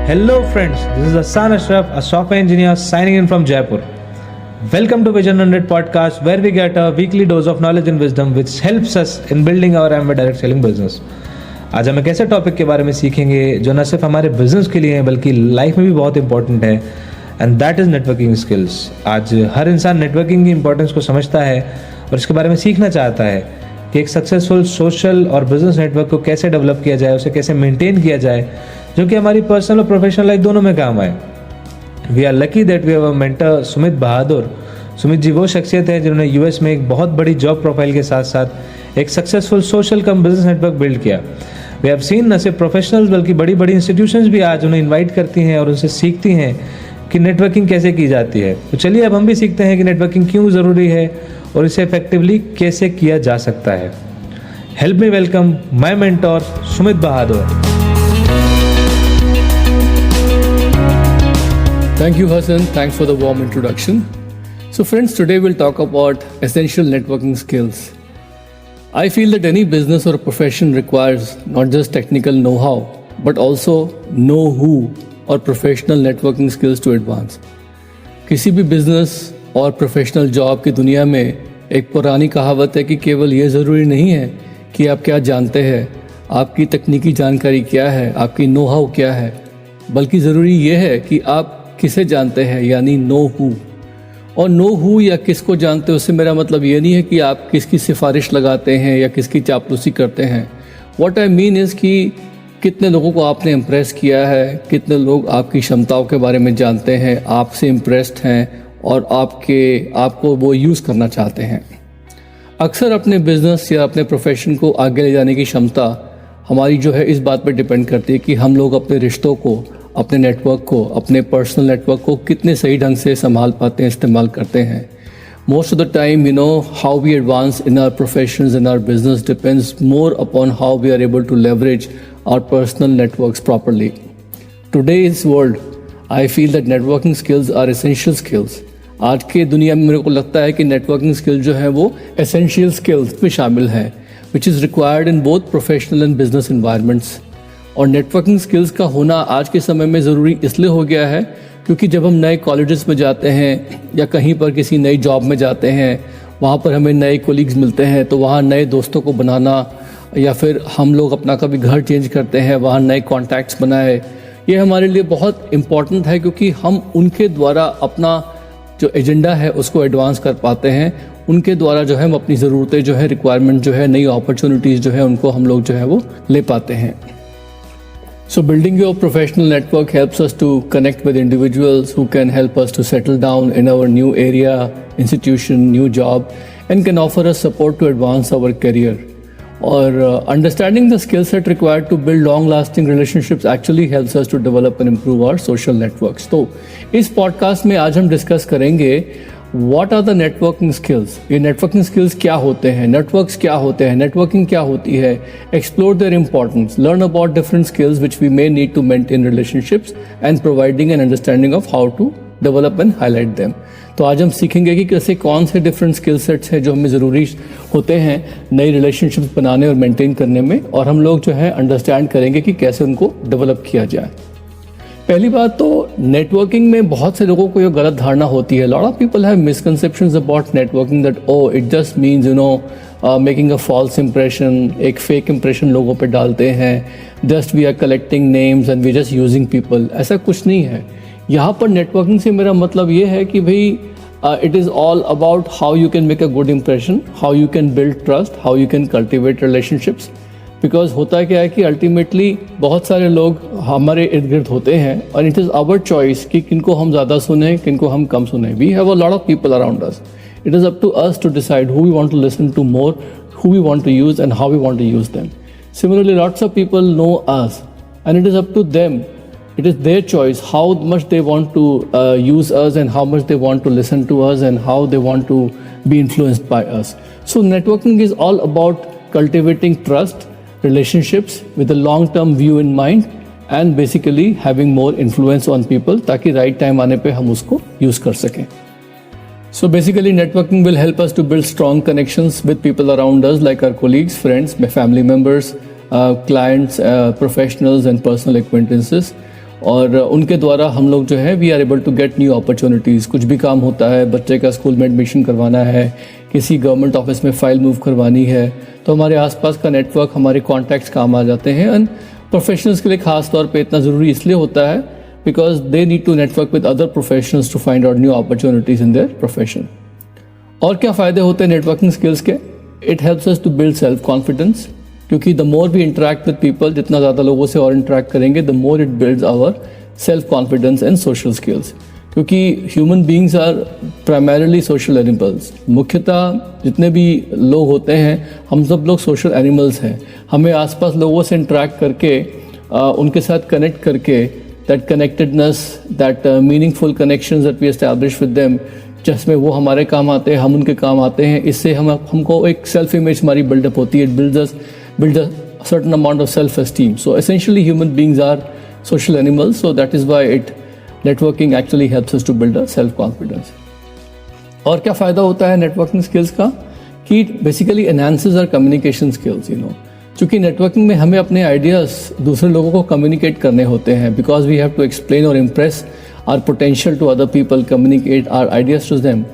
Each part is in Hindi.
Hello friends, this is Hassan Ashraf, a software engineer signing in from Jaipur. Welcome to Vision 100 podcast where we get a weekly dose of knowledge and wisdom which helps us in building our Amway direct selling business. आज हम एक ऐसे टॉपिक के बारे में सीखेंगे जो न सिर्फ हमारे बिजनेस के लिए है बल्कि लाइफ में भी बहुत इंपॉर्टेंट है and that is networking skills. आज हर इंसान नेटवर्किंग की इंपॉर्टेंस को समझता है और इसके बारे में सीखना चाहता है कि एक सक्सेसफुल सोशल और बिजनेस नेटवर्क को कैसे डेवलप किया जाए, उसे कैसे मेंटेन किया जाए जो कि हमारी पर्सनल और प्रोफेशनल लाइफ दोनों में काम आए. We are lucky that we have a mentor Sumit Bahadur. Sumit ji वो शख्सियत है जिन्होंने यूएस में एक बहुत बड़ी जॉब प्रोफाइल के साथ साथ एक सक्सेसफुल सोशल कम बिजनेस नेटवर्क बिल्ड किया. वी हैव सीन न सिर्फ प्रोफेशनल्स बल्कि बड़ी बड़ी इंस्टीट्यूशंस भी आज उन्हें इन्वाइट करती हैं और उनसे सीखती हैं कि नेटवर्किंग कैसे की जाती है. तो चलिए अब हम भी सीखते हैं कि नेटवर्किंग क्यों ज़रूरी है और इसे इफेक्टिवली कैसे किया जा सकता है. Help me welcome my mentor Sumit Bahadur. Thank you, Hassan. Thanks for the warm introduction. So friends, today we'll talk about essential networking skills. I feel that any business or profession requires not just technical know-how, but also know-who or professional networking skills to advance. किसी भी business और professional job की दुनिया में एक पुरानी कहावत है कि केवल ये ज़रूरी नहीं है कि आप क्या जानते हैं, आपकी तकनीकी जानकारी क्या है, आपकी know-how क्या है, बल्कि ज़रूरी ये है कि आप किसे जानते हैं, यानी नो हू. और नो हू या किसको जानते हो उससे मेरा मतलब ये नहीं है कि आप किसकी सिफारिश लगाते हैं या किसकी चापलूसी करते हैं. व्हाट आई मीन इज़ कि कितने लोगों को आपने इम्प्रेस किया है, कितने लोग आपकी क्षमताओं के बारे में जानते हैं, आपसे इम्प्रेस्ड हैं और आपको वो यूज़ करना चाहते हैं. अक्सर अपने बिजनेस या अपने प्रोफेशन को आगे ले जाने की क्षमता हमारी जो है इस बात पर डिपेंड करती है कि हम लोग अपने रिश्तों को, अपने नेटवर्क को, अपने पर्सनल नेटवर्क को कितने सही ढंग से संभाल पाते हैं, इस्तेमाल करते हैं. Most of the time how we advance in our professions, in our business depends more upon how we are able to leverage our personal networks properly. Today's world I feel that networking skills are essential skills. आज के दुनिया में मेरे को लगता है कि नेटवर्किंग स्किल जो है वो एसेंशियल स्किल्स में शामिल है, which is required in both professional and business environments. और नेटवर्किंग स्किल्स का होना आज के समय में ज़रूरी इसलिए हो गया है क्योंकि जब हम नए कॉलेजेस में जाते हैं या कहीं पर किसी नई जॉब में जाते हैं, वहाँ पर हमें नए कोलीग्स मिलते हैं, तो वहाँ नए दोस्तों को बनाना, या फिर हम लोग अपना कभी घर चेंज करते हैं, वहाँ नए कॉन्टैक्ट्स बनाए, ये हमारे लिए बहुत इम्पॉर्टेंट है क्योंकि हम उनके द्वारा अपना जो एजेंडा है उसको एडवांस कर पाते हैं. उनके द्वारा जो है हम अपनी ज़रूरतें जो है, रिक्वायरमेंट जो है, नई अपॉर्चुनिटीज़ जो है उनको हम लोग जो है वो ले पाते हैं. So building your professional network helps us to connect with individuals who can help us to settle down in our new area, institution, new job, and can offer us support to advance our career. Or understanding the skill set required to build long-lasting relationships actually helps us to develop and improve our social networks. तो इस podcast में आज हम discuss करेंगे What are the networking skills? ये networking skills क्या होते हैं, networks क्या होते हैं, networking क्या होती है, explore their importance, learn about different skills which we may need to maintain relationships and providing an understanding of how to develop and highlight them. तो आज हम सीखेंगे कि कैसे कौन से different skill sets हैं जो हमें ज़रूरी होते हैं नई relationships बनाने और maintain करने में, और हम लोग जो है understand करेंगे कि कैसे उनको develop किया जाए. पहली बात तो नेटवर्किंग में बहुत से लोगों को ये गलत धारणा होती है. Lot of people have misconceptions about networking that it just means making a false impression, एक फेक इंप्रेशन लोगों पे डालते हैं, just we are collecting names and we just using people. ऐसा कुछ नहीं है. यहाँ पर नेटवर्किंग से मेरा मतलब ये है कि भाई it is all about how you can make a good impression, how you can build trust, how you can cultivate relationships. Because होता क्या है कि अल्टीमेटली बहुत सारे लोग हमारे इर्द गिर्द होते हैं और इट इज़ आवर चॉइस कि किनको हम ज़्यादा सुने, किनको हम कम सुने. We have a lot of people around us. It is up to us to decide who we want to listen to more, who we want to use and how we want to use them. Similarly lots of people know us and it is up to them. It is their choice how much they want to use us and how much they want to listen to us and how they want to be influenced by us. So networking is all about cultivating trust, relationships with a long-term view in mind and basically having more influence on people ताकि right time आने पे हम उसको use कर सकें. So basically networking will help us to build strong connections with people around us like our colleagues, friends, family members, clients, professionals and personal acquaintances. और उनके द्वारा हम लोग जो है we are able to get new opportunities. कुछ भी काम होता है, बच्चे का स्कूल में एडमिशन करवाना है, किसी गवर्नमेंट ऑफिस में फ़ाइल मूव करवानी है, तो हमारे आसपास का नेटवर्क, हमारे कॉन्टैक्ट्स काम आ जाते हैं। एंड प्रोफेशनल्स के लिए ख़ास तौर पे इतना ज़रूरी इसलिए होता है because they need to network with other professionals to find out new opportunities in their profession. और क्या फ़ायदे होते हैं नेटवर्किंग स्किल्स के? It helps us to build self confidence, क्योंकि the more we interact with people, जितना ज़्यादा लोगों से और इंटरेक्ट करेंगे, the more it builds our self confidence and social skills. क्योंकि human beings are primarily social animals. मुख्यतः जितने भी लोग होते हैं, हम सब लोग सोशल एनिमल्स हैं। हमें आसपास लोगों से इंटरेक्ट करके, उनके साथ कनेक्ट करके, that connectedness, that meaningful connections that we establish with them, जिसमें वो हमारे काम आते हैं, हम उनके काम आते हैं, इससे हमको एक सेल्फ इमेज हमारी बिल्डअप होती है। It build a certain amount of self-esteem. So essentially human beings are social animals, so that is why networking actually helps us to build a self-confidence. और क्या फ़ायदा होता है नेटवर्किंग स्किल्स का? कि basically enhances our communication skills, चूँकि नेटवर्किंग में हमें अपने आइडियाज़ दूसरे लोगों को कम्युनिकेट करने होते हैं, because we have to explain और impress our potential to other people, communicate our ideas to them.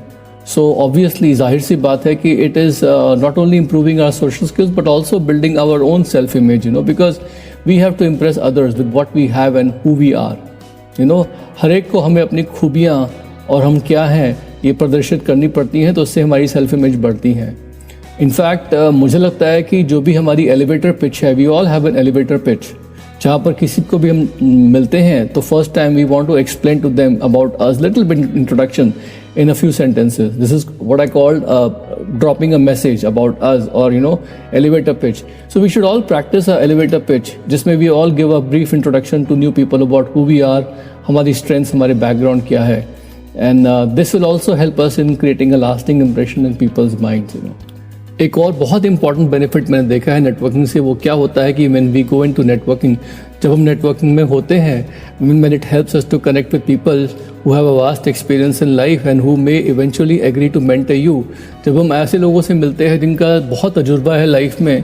So obviously जाहिर सी बात है कि it is not only improving our social skills but also building our own self image, because we have to impress others with what we have and who we are. हर एक को हमें अपनी खूबियाँ और हम क्या हैं ये प्रदर्शित करनी पड़ती हैं, तो उससे हमारी सेल्फ इमेज बढ़ती हैं। इनफैक्ट मुझे लगता है कि जो भी हमारी एलिवेटर पिच है, we all have an elevator pitch, जहाँ पर किसी को भी हम मिलते हैं तो first time we want to explain to them about us, little bit introduction in a few sentences. This is what I call dropping a message about us, or elevator pitch. So we should all practice our elevator pitch, जिसमें we all give a brief introduction to new people about who we are, हमारी strengths, हमारे background क्या है, and this will also help us in creating a lasting impression in people's minds. एक और बहुत इंपॉर्टेंट बेनिफिट मैंने देखा है नेटवर्किंग से, वो क्या होता है कि when we go into networking, जब हम नेटवर्किंग में होते हैं, when it helps us to connect with people who have a vast experience in life and who may eventually agree to mentor you. जब हम ऐसे लोगों से मिलते हैं जिनका बहुत तजुर्बा है लाइफ में,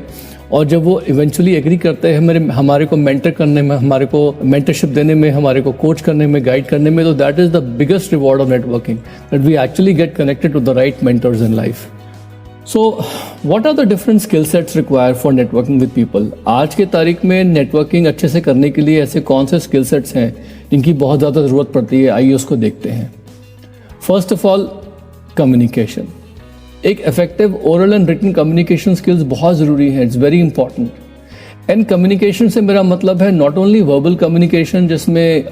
और जब वो इवेंचुअली एग्री करते हैं हमारे को मेंटर करने में, हमारे को मेंटरशिप देने में, हमारे को कोच करने में, गाइड करने में, तो that is the biggest reward of networking, that we actually get connected to the right mentors in life. So what are the different skill sets required for networking with people? आज के तारीख में नेटवर्किंग अच्छे से करने के लिए ऐसे कौन से स्किल सेट्स हैं जिनकी बहुत ज़्यादा ज़रूरत पड़ती है? आइए उसको देखते हैं। First of all, communication. एक effective oral and written communication skills बहुत ज़रूरी है, it's very important. And communication से मेरा मतलब है नॉट ओनली वर्बल कम्युनिकेशन, जिसमें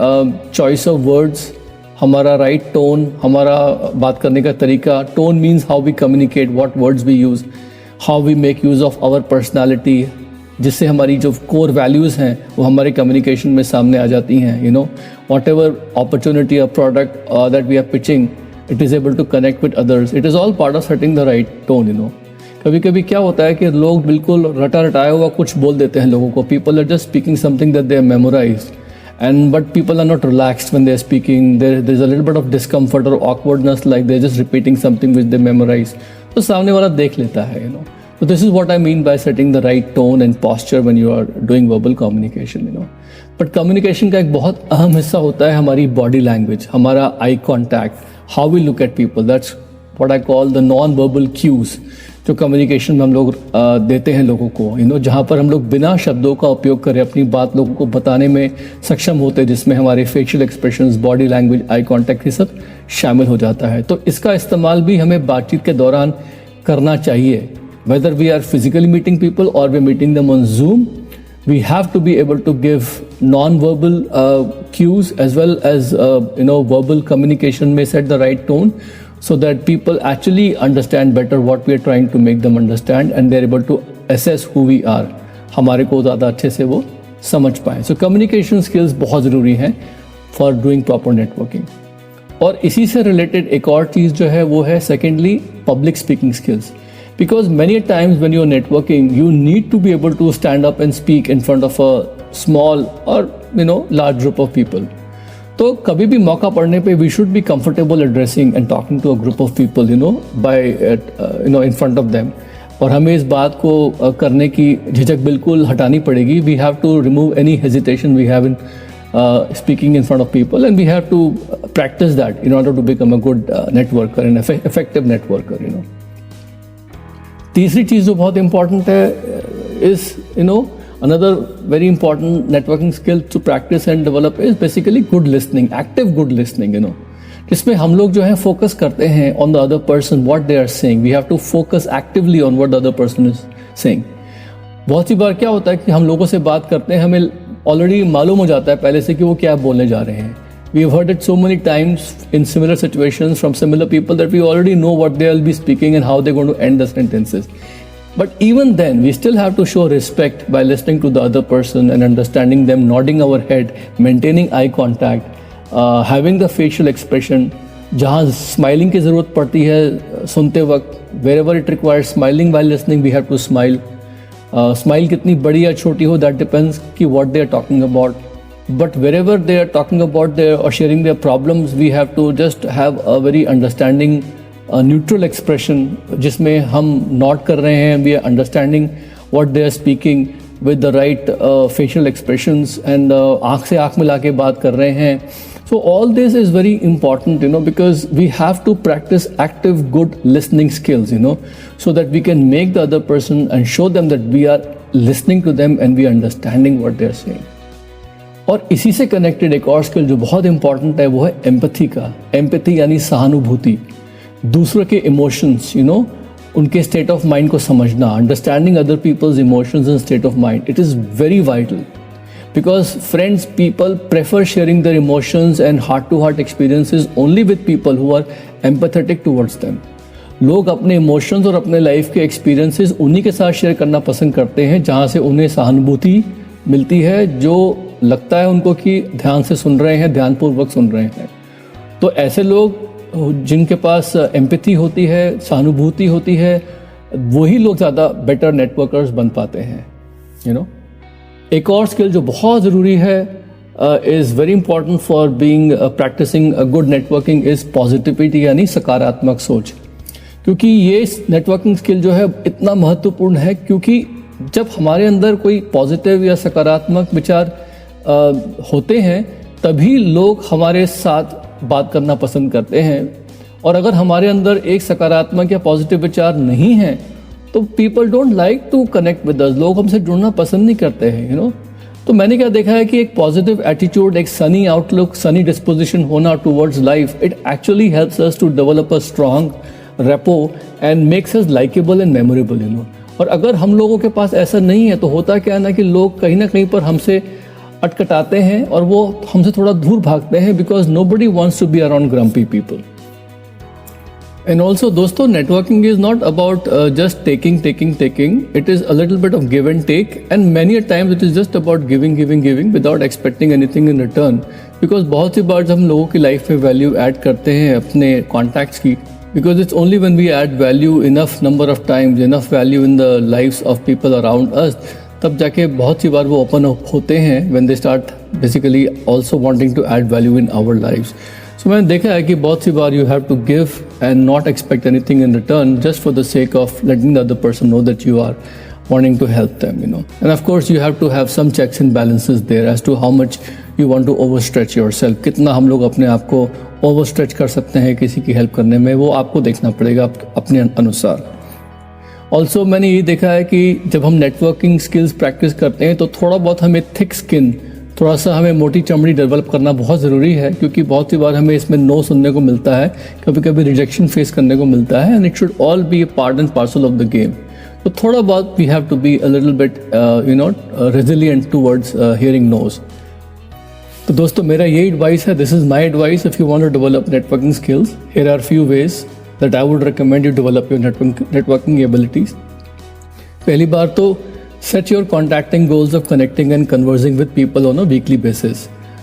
चॉइस ऑफ वर्ड्स, हमारा राइट टोन, हमारा बात करने का तरीका। Tone means how we communicate, what words we use, how we make use of our personality, जिससे हमारी जो कोर वैल्यूज़ हैं वो हमारे कम्युनिकेशन में सामने आ जाती हैं। What ever opportunity or product that we are pitching, it is able to connect with others. It is all part of setting the right tone. कभी कभी क्या होता है कि लोग बिल्कुल रटा रटाया हुआ कुछ बोल देते हैं लोगों को। People are just speaking something that they have memorized, but people are not relaxed when they are speaking. There's a little bit of discomfort or awkwardness, like they're just repeating something which they memorized. तो सामने वाला देख लेता है, So this is what I mean by setting the right tone and posture when you are doing verbal communication, But communication का एक बहुत अहम हिस्सा होता है हमारी body language, हमारा eye contact, how we look at people. That's what I call the non-verbal cues, जो कम्युनिकेशन में हम लोग देते हैं लोगों को, जहाँ पर हम लोग बिना शब्दों का उपयोग करें अपनी बात लोगों को बताने में सक्षम होते हैं, जिसमें हमारे facial expressions, body language, eye contact, ये सब शामिल हो जाता है। तो इसका इस्तेमाल भी हमें बातचीत के दौरान करना चाहिए। Whether we are physically meeting people or we're meeting them on Zoom, we have to be able to give non-verbal cues as well as verbal communication may set the right tone, so that people actually understand better what we are trying to make them understand, and they're able to assess who we are. हमारे को ज़्यादा अच्छे से वो समझ पाएँ। So communication skills बहुत ज़रूरी हैं for doing proper networking. और इसी से related एक और चीज़ जो है वो है secondly public speaking skills. Because many times when you're networking, you need to be able to stand up and speak in front of a small or large group of people. तो कभी भी मौका पड़ने पे we should be comfortable addressing and talking to a group of people, by in front of them. और हमें इस बात को करने की झिझक बिल्कुल हटानी पड़ेगी. We have to remove any hesitation we have in speaking in front of people, and we have to practice that in order to become a good networker and effective networker, you know. तीसरी चीज़ जो बहुत important है is, you know, another very important networking skill to practice and develop is basically good listening, active good listening, you know. जिसमें हम लोग जो है फोकस करते हैं on the other person, what they are saying. We have to focus actively on what the other person is saying. बहुत सी बार क्या होता है कि हम लोगों से बात करते हैं, हमें ऑलरेडी मालूम हो जाता है पहले से कि वो क्या बोलने जा रहे हैं. We have heard it so many times in similar situations from similar people that we already know what they will be speaking and how they're going to end the sentences. But even then, we still have to show respect by listening to the other person and understanding them, nodding our head, maintaining eye contact, having the facial expression. जहाँ स्माइलिंग की ज़रूरत पड़ती है सुनते वक्त, wherever it requires smiling while listening, we have to smile. Smile कितनी बड़ी या छोटी हो, that depends कि what they are talking about. But wherever they are talking about their or sharing their problems, we have to just have a very understanding, neutral expression, जिसमें हम nod कर रहे हैं, we are understanding what they are speaking with the right facial expressions, and आँख से आँख मिला के बात कर रहे हैं. So all this is very important, you know, because we have to practice active, good listening skills, you know, so that we can make the other person and show them that we are listening to them and we are understanding what they are saying. और इसी से कनेक्टेड एक और स्किल जो बहुत इंपॉर्टेंट है वो है एम्पैथी का. एम्पैथी यानी सहानुभूति, दूसरों के इमोशंस, यू नो, उनके स्टेट ऑफ माइंड को समझना, understanding other people's emotions and state of mind. It is very vital because friends, people prefer sharing their emotions and heart-to-heart experiences only with people who are empathetic towards them. लोग अपने इमोशंस और अपने लाइफ के एक्सपीरियंसेस उन्हीं के साथ शेयर करना पसंद करते हैं जहाँ से उन्हें सहानुभूति मिलती है, जो लगता है उनको कि ध्यान से सुन रहे हैं, ध्यानपूर्वक सुन रहे हैं. तो ऐसे लोग जिनके पास एम्पैथी होती है, सहानुभूति होती है, वही लोग ज़्यादा बेटर नेटवर्कर्स बन पाते हैं, यू नो. एक और स्किल जो बहुत ज़रूरी है is very important for being practising good networking is positivity, यानी सकारात्मक सोच. क्योंकि ये नेटवर्किंग स्किल जो है इतना महत्वपूर्ण है, क्योंकि जब हमारे अंदर कोई पॉजिटिव या सकारात्मक विचार होते हैं तभी लोग हमारे साथ बात करना पसंद करते हैं. और अगर हमारे अंदर एक सकारात्मक या पॉजिटिव विचार नहीं है तो people don't like to connect with us, लोग हमसे जुड़ना पसंद नहीं करते हैं, यू नो. तो मैंने क्या देखा है कि एक पॉजिटिव एटीट्यूड, एक सनी आउटलुक, सनी डिस्पोजिशन होना towards life, it actually helps us to develop a strong rapport and makes us likeable and memorable, you know. और अगर हम लोगों के पास ऐसा नहीं है तो होता क्या है ना कि लोग कहीं ना कहीं पर हमसे अटकटाते हैं और वो हमसे थोड़ा दूर भागते हैं, because nobody wants to be around grumpy people. And also, दोस्तों, networking is not about just taking. It is a little bit of give and take, and many a times it is just about giving without expecting anything in return. Because बहुत सी बार जब हम लोगों की लाइफ में वैल्यू ऐड करते हैं अपने कॉन्टैक्ट्स की, because it's only when we add value enough number of times, enough value in the lives of people around us, तब जाके बहुत सी बार वो ओपन अप होते हैं when they start basically also wanting to add value in our lives. So मैंने देखा है कि बहुत सी बार you have to give and not expect anything in return just for the sake of letting the other person know that you are wanting to help them, you know. And of course you have to have some checks and balances there as to how much you want to overstretch yourself. कितना हम लोग अपने आप को overstretch कर सकते हैं किसी की हेल्प करने में, वो आपको देखना पड़ेगा अपने अनुसार. ऑल्सो मैंने ये देखा है कि जब हम नेटवर्किंग स्किल्स प्रैक्टिस करते हैं तो थोड़ा बहुत हमें थिक स्किन, थोड़ा सा हमें मोटी चमड़ी डेवलप करना बहुत ज़रूरी है, क्योंकि बहुत सी बार हमें इसमें नो सुनने को मिलता है, कभी कभी रिजेक्शन फेस करने को मिलता है, and it should all be a part and parcel of the game. तो थोड़ा बहुत we have to be a little bit resilient towards hearing noes. तो दोस्तों, मेरा यही एडवाइस है, this is my advice. If you want to develop networking skills, here are few ways that I would recommend you develop your networking abilities. पहली बार तो set your contacting goals of connecting and conversing with people on a weekly basis.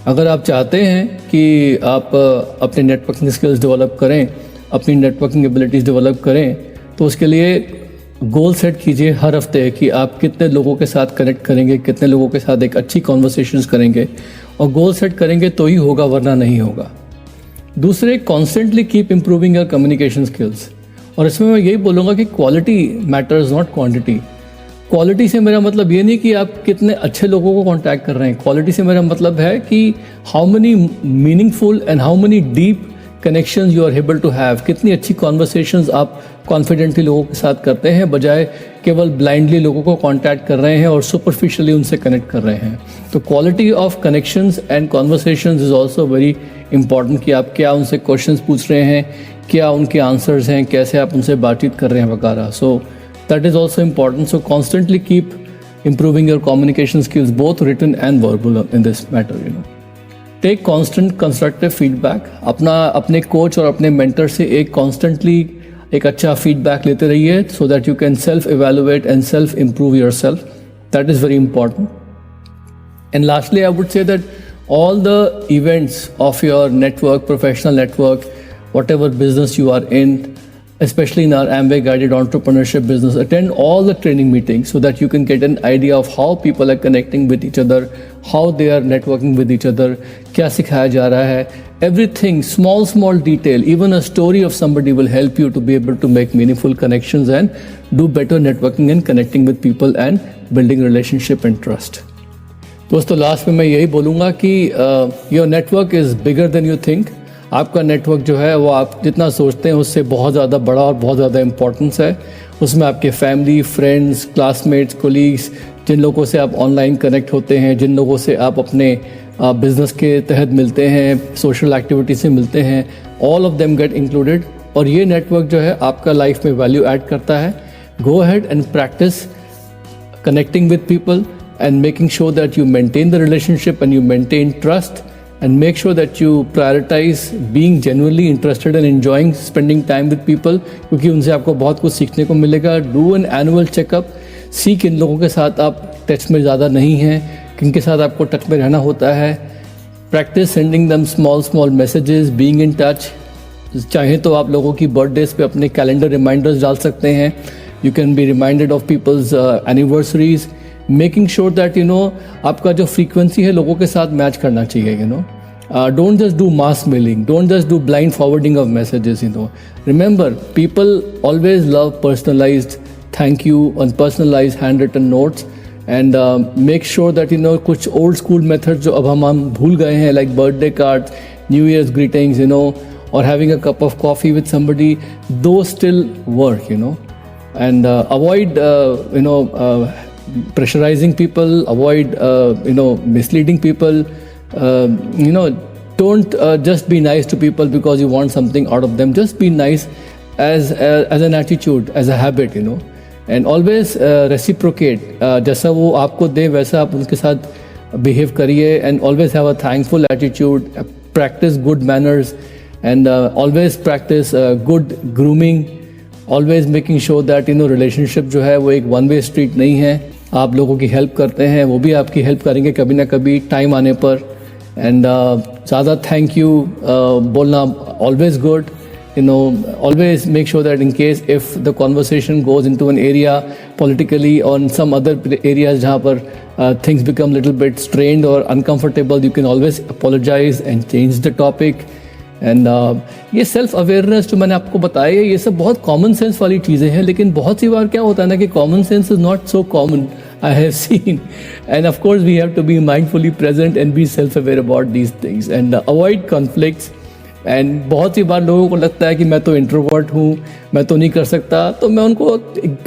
अगर आप चाहते हैं कि आप अपने networking skills develop करें, अपनी networking abilities develop करें, तो उसके लिए गोल सेट कीजिए हर हफ्ते कि आप कितने लोगों के साथ कनेक्ट करेंगे, कितने लोगों के साथ एक अच्छी कॉन्वर्सेशंस करेंगे, और गोल सेट करेंगे तो ही होगा, वरना नहीं होगा. दूसरे, constantly keep improving your communication skills. और इसमें मैं यही बोलूँगा कि quality matters not quantity. Quality से मेरा मतलब ये नहीं कि आप कितने अच्छे लोगों को कांटेक्ट कर रहे हैं, क्वालिटी से मेरा मतलब है कि how many meaningful and how many deep connections you are able to have, कितनी अच्छी कॉन्वर्सेशंस आप कॉन्फिडेंटली लोगों के साथ करते हैं बजाय केवल ब्लाइंडली लोगों को कांटेक्ट कर रहे हैं और सुपरफिशियली उनसे कनेक्ट कर रहे हैं। तो quality of connections and conversations is also very important कि आप क्या उनसे क्वेश्चंस पूछ रहे हैं, क्या उनके आंसर्स हैं, कैसे आप उनसे बातचीत कर रहे हैं वगैरह। सो that is also important. So constantly keep improving your communication skills, both written and verbal in this matter, you know. Take constant constructive feedback. अपने कोच और अपने मेंटर से एक constantly एक अच्छा feedback लेते रहिए so that you can self evaluate and self improve yourself. That is very important. And lastly, I would say that all the events of your network, professional network, whatever business you are in, especially in our Amway guided entrepreneurship business, attend all the training meetings so that you can get an idea of how people are connecting with each other, how they are networking with each other, क्या सिखाया जा रहा है, everything, small detail, even a story of somebody will help you to be able to make meaningful connections and do better networking and connecting with people and building relationship and trust. दोस्तों लास्ट में मैं यही बोलूँगा कि your network is bigger than you think. आपका नेटवर्क जो है वो आप जितना सोचते हैं उससे बहुत ज़्यादा बड़ा और बहुत ज़्यादा इम्पोर्टेंस है। उसमें आपके फैमिली, फ्रेंड्स, क्लासमेट्स, कोलीग्स, जिन लोगों से आप ऑनलाइन कनेक्ट होते हैं, जिन लोगों से आप अपने बिजनेस के तहत मिलते हैं, सोशल एक्टिविटी से मिलते हैं, all of them get included. और ये नेटवर्क जो है आपका लाइफ में वैल्यू ऐड करता है। Go ahead and practice connecting with people and making sure that you maintain the relationship and you maintain trust, and make sure that you prioritize being genuinely interested and enjoying spending time with people, क्योंकि उनसे आपको बहुत कुछ सीखने को मिलेगा। Do an annual checkup, see किन लोगों के साथ आप टच में ज़्यादा नहीं हैं, किन के साथ आपको टच में रहना होता है। Practice sending them small messages, being in touch. चाहे तो आप लोगों की बर्थडेज पे अपने कैलेंडर रिमाइंडर्स डाल सकते हैं। You can be reminded of people's anniversaries. Making sure that आपका जो frequency है लोगों के साथ मैच करना चाहिए। Don't just do mass mailing, don't just do blind forwarding of messages. Remember, people always love personalized thank you and personalized handwritten notes, and make sure that कुछ old school methods जो अब हम भूल गए हैं, like birthday cards, New Year's greetings, or having a cup of coffee with somebody, those still work. And avoid pressurizing people, avoid misleading people. Don't just be nice to people because you want something out of them. Just be nice as an attitude, as a habit, and always reciprocate. जैसा वो आपको दे वैसा आप उनके साथ behave करिए, and always have a thankful attitude. Practice good manners, and always practice good grooming. Always making sure that relationship जो है वो एक one way street नहीं है। आप लोगों की हेल्प करते हैं, वो भी आपकी हेल्प करेंगे कभी ना कभी टाइम आने पर। एंड ज़्यादा थैंक यू बोलना always good. Always make sure that in case if the conversation goes into an area politically or some other areas जहाँ पर things become little bit strained or uncomfortable, you can always apologize and change the topic. And ये सेल्फ अवेयरनेस जो मैंने आपको बताया, ये सब बहुत कॉमन सेंस वाली चीज़ें हैं, लेकिन बहुत सी बार क्या होता है ना कि common sense is not so common, I have seen. And of course we have to be mindfully present and be self aware about these things and avoid conflicts. And बहुत सी बार लोगों को लगता है कि मैं तो इंट्रोवर्ट हूँ, मैं तो नहीं कर सकता, तो मैं उनको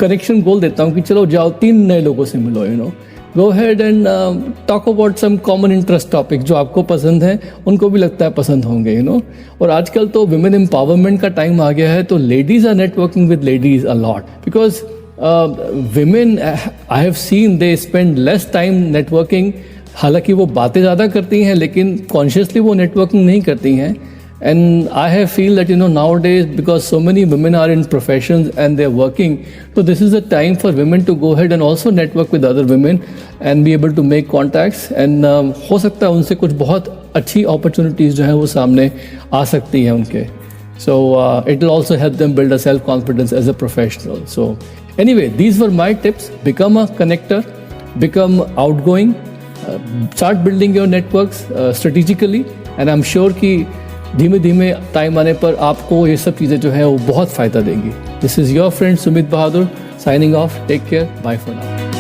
कनेक्शन गोल देता हूँ कि चलो जाओ 3 नए लोगों से मिलो, go ahead and talk about some common interest topics जो आपको पसंद हैं, उनको भी लगता है पसंद होंगे, और आजकल तो women empowerment का टाइम आ गया है, तो ladies are networking with ladies a lot because women I have seen they spend less time networking। हालांकि वो बातें ज़्यादा करती हैं लेकिन कॉन्शियसली वो नेटवर्किंग नहीं करती हैं। And I have feel that nowadays because so many women are in professions and they're working, so this is a time for women to go ahead and also network with other women and be able to make contacts, and हो सकता है उनसे कुछ बहुत अच्छी opportunities जो है वो सामने आ सकती हैं उनके। So it will also help them build a self-confidence as a professional. So anyway, these were my tips. Become a connector, become outgoing, start building your networks strategically, and I'm sure कि धीमे धीमे टाइम आने पर आपको ये सब चीज़ें जो है वो बहुत फ़ायदा देंगी। This is your friend Sumit Bahadur signing off. Take care, bye for now.